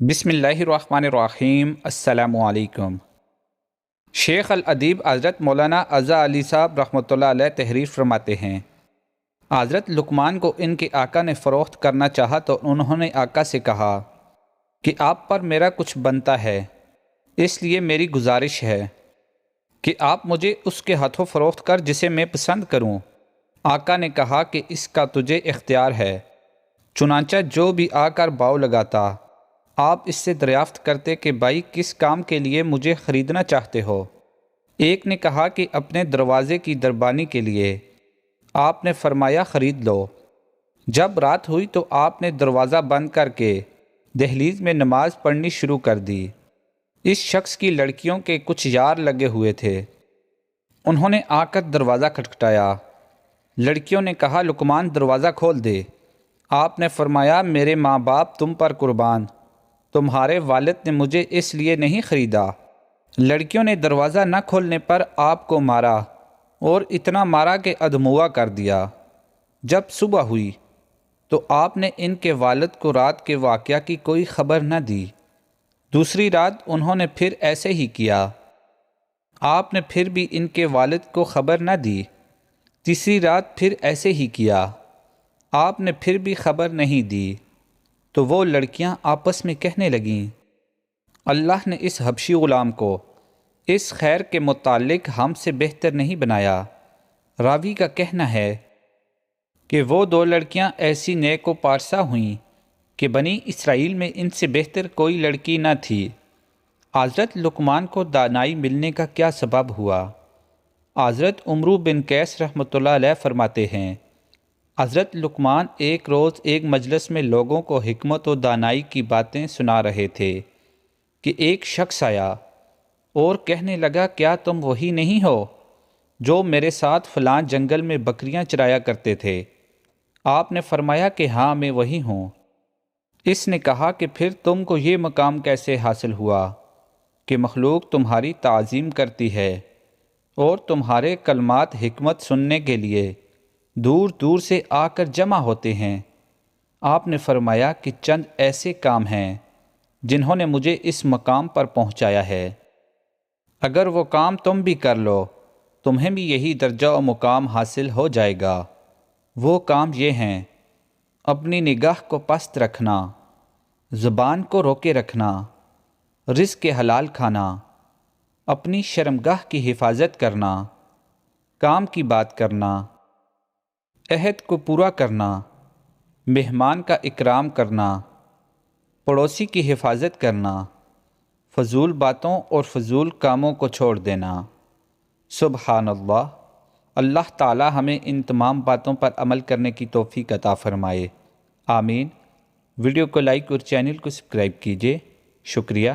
بسم اللہ الرحمن الرحیم۔ السلام علیکم۔ شیخ الادیب حضرت مولانا عزا علی صاحب رحمۃ اللہ علیہ تحریر فرماتے ہیں، حضرت لقمان کو ان کے آقا نے فروخت کرنا چاہا تو انہوں نے آقا سے کہا کہ آپ پر میرا کچھ بنتا ہے، اس لیے میری گزارش ہے کہ آپ مجھے اس کے ہاتھوں فروخت کر جسے میں پسند کروں۔ آقا نے کہا کہ اس کا تجھے اختیار ہے۔ چنانچہ جو بھی آ کر باؤ لگاتا، آپ اس سے دریافت کرتے کہ بھائی کس کام کے لیے مجھے خریدنا چاہتے ہو؟ ایک نے کہا کہ اپنے دروازے کی دربانی کے لیے۔ آپ نے فرمایا خرید لو۔ جب رات ہوئی تو آپ نے دروازہ بند کر کے دہلیز میں نماز پڑھنی شروع کر دی۔ اس شخص کی لڑکیوں کے کچھ یار لگے ہوئے تھے، انہوں نے آ کر دروازہ کھٹکھٹایا۔ لڑکیوں نے کہا لقمان دروازہ کھول دے۔ آپ نے فرمایا میرے ماں باپ تم پر قربان، تمہارے والد نے مجھے اس لیے نہیں خریدا۔ لڑکیوں نے دروازہ نہ کھولنے پر آپ کو مارا اور اتنا مارا کہ ادموا کر دیا۔ جب صبح ہوئی تو آپ نے ان کے والد کو رات کے واقعہ کی کوئی خبر نہ دی۔ دوسری رات انہوں نے پھر ایسے ہی کیا، آپ نے پھر بھی ان کے والد کو خبر نہ دی۔ تیسری رات پھر ایسے ہی کیا، آپ نے پھر بھی خبر نہیں دی۔ تو وہ لڑکیاں آپس میں کہنے لگیں، اللہ نے اس حبشی غلام کو اس خیر کے متعلق ہم سے بہتر نہیں بنایا۔ راوی کا کہنا ہے کہ وہ دو لڑکیاں ایسی نیک و پارسا ہوئیں کہ بنی اسرائیل میں ان سے بہتر کوئی لڑکی نہ تھی۔ حضرت لقمان کو دانائی ملنے کا کیا سبب ہوا؟ حضرت عمرو بن قیس رحمۃ اللہ علیہ فرماتے ہیں، حضرت لقمان ایک روز ایک مجلس میں لوگوں کو حکمت و دانائی کی باتیں سنا رہے تھے کہ ایک شخص آیا اور کہنے لگا کیا تم وہی نہیں ہو جو میرے ساتھ فلاں جنگل میں بکریاں چرایا کرتے تھے؟ آپ نے فرمایا کہ ہاں میں وہی ہوں۔ اس نے کہا کہ پھر تم کو یہ مقام کیسے حاصل ہوا کہ مخلوق تمہاری تعظیم کرتی ہے اور تمہارے کلمات حکمت سننے کے لیے دور دور سے آ کر جمع ہوتے ہیں؟ آپ نے فرمایا کہ چند ایسے کام ہیں جنہوں نے مجھے اس مقام پر پہنچایا ہے، اگر وہ کام تم بھی کر لو تمہیں بھی یہی درجہ و مقام حاصل ہو جائے گا۔ وہ کام یہ ہیں، اپنی نگاہ کو پست رکھنا، زبان کو روکے رکھنا، رزق حلال کھانا، اپنی شرمگاہ کی حفاظت کرنا، کام کی بات کرنا، عہد کو پورا کرنا، مہمان کا اکرام کرنا، پڑوسی کی حفاظت کرنا، فضول باتوں اور فضول کاموں کو چھوڑ دینا۔ سبحان اللہ۔ اللہ تعالی ہمیں ان تمام باتوں پر عمل کرنے کی توفیق عطا فرمائے، آمین۔ ویڈیو کو لائک اور چینل کو سبسکرائب کیجیے، شکریہ۔